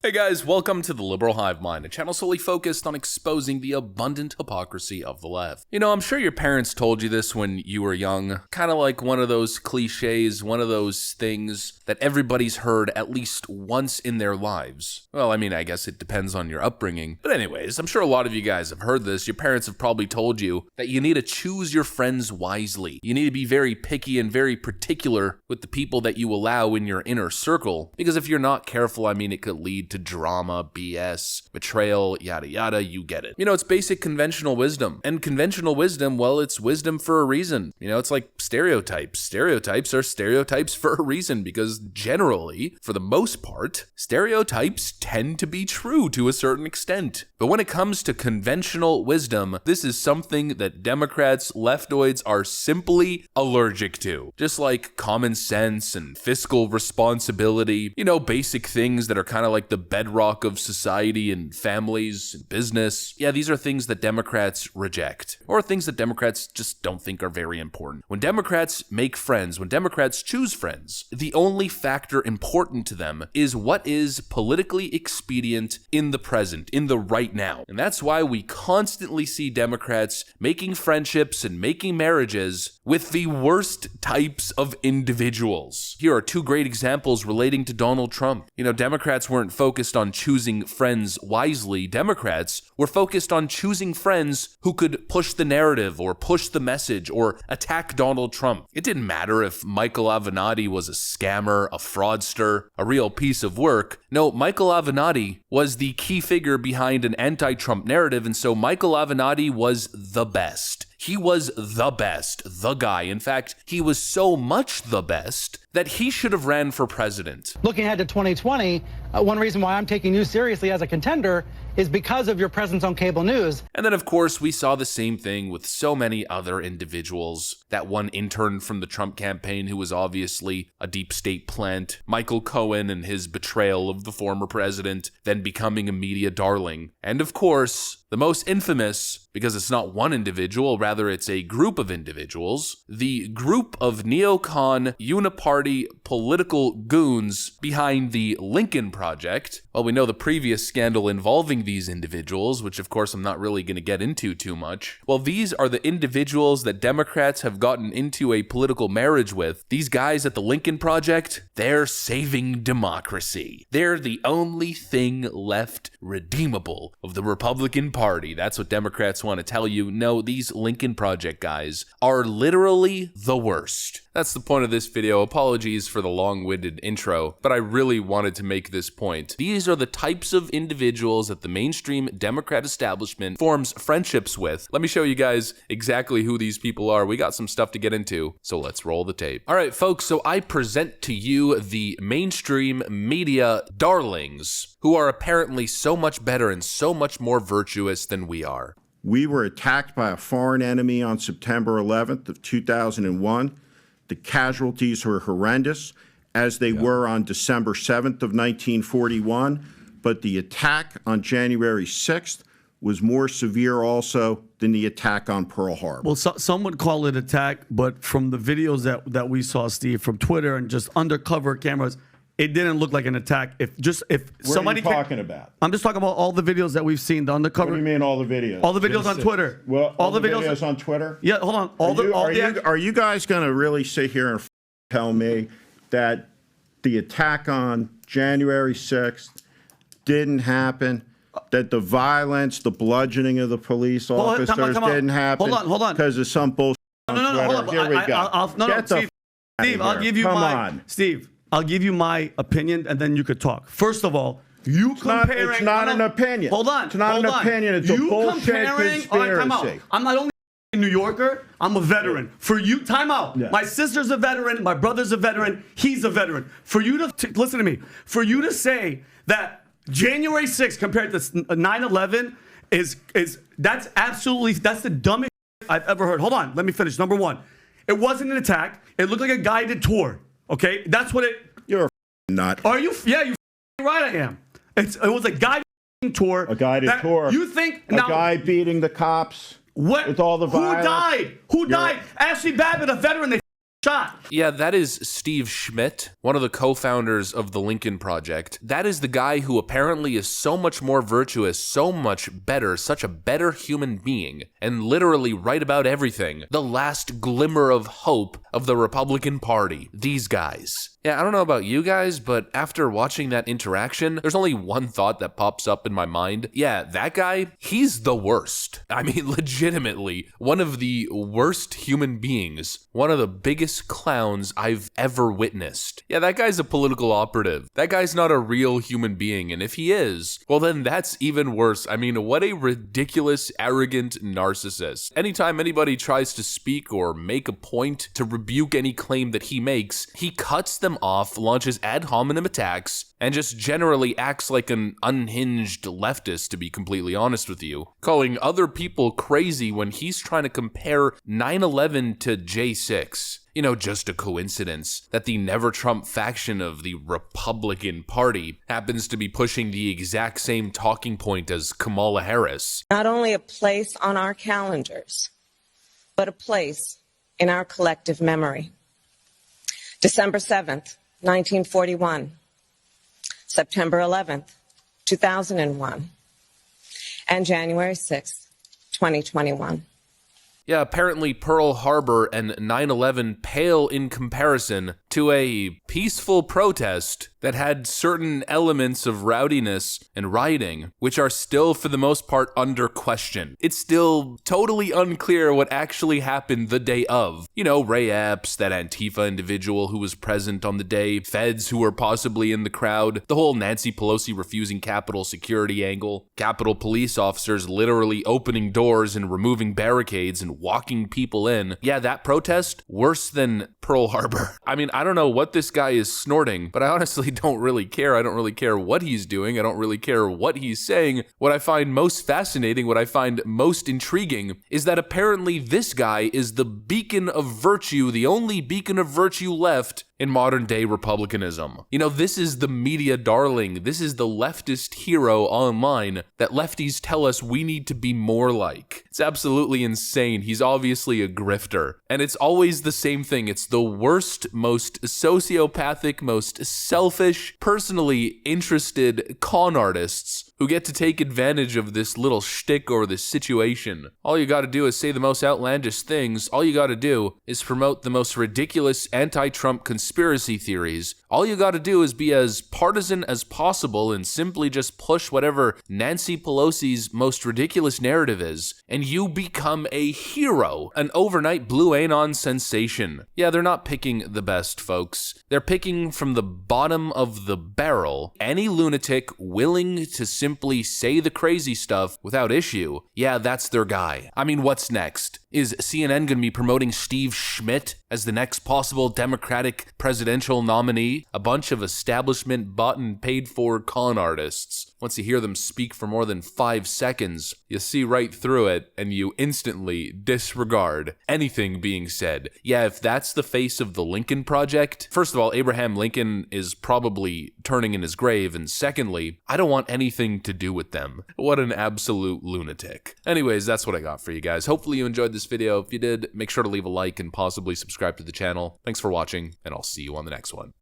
Hey guys, welcome to the Liberal Hive Mind, a channel solely focused on exposing the abundant hypocrisy of the left. You know, I'm sure your parents told you this when you were young, kind of like one of those cliches, one of those things that everybody's heard at least once in their lives. Well, I mean, I guess it depends on your upbringing. But anyways, I'm sure a lot of you guys have heard this. Your parents have probably told you that you need to choose your friends wisely. You need to be very picky and very particular with the people that you allow in your inner circle, because if you're not careful, I mean, it could lead to drama, BS, betrayal, yada yada, you get it. You know, it's basic conventional wisdom. And conventional wisdom, well, it's wisdom for a reason. You know, it's like stereotypes. Stereotypes are stereotypes for a reason, because generally, for the most part, stereotypes tend to be true to a certain extent. But when it comes to conventional wisdom, this is something that Democrats, leftoids are simply allergic to. Just like common sense and fiscal responsibility, you know, basic things that are kind of like the bedrock of society and families and business. Yeah, these are things that Democrats reject, or things that Democrats just don't think are very important. When Democrats make friends, when Democrats choose friends, the only factor important to them is what is politically expedient in the present, in the right now. And that's why we constantly see Democrats making friendships and making marriages with the worst types of individuals. Here are two great examples relating to Donald Trump. You know, Democrats weren't focused on choosing friends wisely. Democrats were focused on choosing friends who could push the narrative or push the message or attack Donald Trump. It didn't matter if Michael Avenatti was a scammer, a fraudster, a real piece of work. No, Michael Avenatti was the key figure behind an anti-Trump narrative, and so Michael Avenatti was the best. He was the best, the guy. In fact, he was so much the best that he should have ran for president. Looking ahead to 2020, one reason why I'm taking you seriously as a contender is because of your presence on cable news. And then, of course, we saw the same thing with so many other individuals. That one intern from the Trump campaign who was obviously a deep state plant, Michael Cohen and his betrayal of the former president, then becoming a media darling. And of course, the most infamous, because it's not one individual, rather it's a group of individuals, the group of neocon uniparty political goons behind the Lincoln Project. Well, we know the previous scandal involving these individuals, which of course I'm not really going to get into too much. Well, these are the individuals that Democrats have gotten into a political marriage with. These guys at the Lincoln Project, they're saving democracy. They're the only thing left redeemable of the Republican Party. That's what Democrats want to tell you. No, these Lincoln Project guys are literally the worst. That's the point of this video. Apologies for the long-winded intro, but I really wanted to make this point. These are the types of individuals that the mainstream Democrat establishment forms friendships with. Let me show you guys exactly who these people are. We got some stuff to get into, so let's roll the tape. All right, folks, so I present to you the mainstream media darlings, who are apparently so much better and so much more virtuous than we are. We were attacked by a foreign enemy on September 11th of 2001. The casualties were horrendous, as they were on December 7th of 1941, but the attack on January 6th was more severe also than the attack on Pearl Harbor. Well, some would call it attack, but from the videos that we saw, Steve, from Twitter and just undercover cameras, it didn't look like an attack. If somebody what are you talking about? I'm just talking about all the videos that we've seen, the undercover. What do you mean all the videos? All the videos on Twitter. Well, all the videos on Twitter? Yeah, hold on. Are you guys going to really sit here and tell me that the attack on January 6th didn't happen? That the violence, the bludgeoning of the police officers didn't happen? Hold on. Because of some bullshit on Twitter? Hold on. Here we go. Steve, I'll give you I'll give you my opinion, and then you could talk. First of all, it's not an opinion. Hold on. It's not an opinion. It's a bullshit conspiracy. All right, time out. I'm not only a New Yorker, I'm a veteran. For you, time out. Yeah. My sister's a veteran. My brother's a veteran. He's a veteran. For you to listen to me, for you to say that January 6th compared to 9/11 that's the dumbest I've ever heard. Hold on. Let me finish. Number one, it wasn't an attack. It looked like a guided tour. Okay, that's what it. You're a nut. Are you? Yeah, you right. I am. It was a guided tour. A guided tour. You think a guy beating the cops? What? With all the violence? Who died? Who died? Ashley Babbitt, a veteran. They shot. Yeah, that is Steve Schmidt, one of the co-founders of the Lincoln Project. That is the guy who apparently is so much more virtuous, so much better, such a better human being, and literally right about everything. The last glimmer of hope of the Republican Party. These guys. Yeah, I don't know about you guys, but after watching that interaction, there's only one thought that pops up in my mind. Yeah, that guy, he's the worst. I mean, legitimately, one of the worst human beings, one of the biggest clowns I've ever witnessed. Yeah, that guy's a political operative. That guy's not a real human being, and if he is, well then that's even worse. I mean, what a ridiculous, arrogant narcissist. Anytime anybody tries to speak or make a point to rebuke any claim that he makes, he cuts them off, launches ad hominem attacks, and just generally acts like an unhinged leftist, to be completely honest with you, calling other people crazy when he's trying to compare 9/11 to J6. You know, just a coincidence that the Never Trump faction of the Republican Party happens to be pushing the exact same talking point as Kamala Harris. Not only a place on our calendars, but a place in our collective memory. December 7th, 1941, September 11th, 2001, and January 6th, 2021. Yeah, apparently Pearl Harbor and 9/11 pale in comparison to a peaceful protest that had certain elements of rowdiness and rioting, which are still, for the most part, under question. It's still totally unclear what actually happened the day of. You know, Ray Epps, that Antifa individual who was present on the day, feds who were possibly in the crowd, the whole Nancy Pelosi refusing Capitol security angle, Capitol police officers literally opening doors and removing barricades and walking people in. Yeah, that protest, worse than Pearl Harbor. I mean, I don't know what this guy is snorting, but I honestly don't really care. I don't really care what he's doing. I don't really care what he's saying. What I find most fascinating, what I find most intriguing, is that apparently this guy is the beacon of virtue, the only beacon of virtue left in modern day republicanism. You know, this is the media darling. This is the leftist hero online that lefties tell us we need to be more like. It's absolutely insane. He's obviously a grifter. And it's always the same thing. It's the worst, most sociopathic, most selfish, personally interested con artists who get to take advantage of this little shtick or this situation. All you gotta do is say the most outlandish things. All you gotta do is promote the most ridiculous anti-Trump conspiracy theories. All you gotta do is be as partisan as possible and simply just push whatever Nancy Pelosi's most ridiculous narrative is, and you become a hero, an overnight blue anon sensation. Yeah, they're not picking the best, folks. They're picking from the bottom of the barrel any lunatic willing to simply say the crazy stuff without issue. Yeah, that's their guy. I mean, what's next? Is CNN gonna be promoting Steve Schmidt as the next possible Democratic presidential nominee? A bunch of establishment bought and paid for con artists. Once you hear them speak for more than 5 seconds, you see right through it and you instantly disregard anything being said. Yeah, if that's the face of the Lincoln Project, first of all, Abraham Lincoln is probably turning in his grave, and secondly, I don't want anything to do with them. What an absolute lunatic. Anyways, that's what I got for you guys. Hopefully you enjoyed this video. If you did, make sure to leave a like and possibly subscribe to the channel. Thanks for watching, and I'll see you on the next one.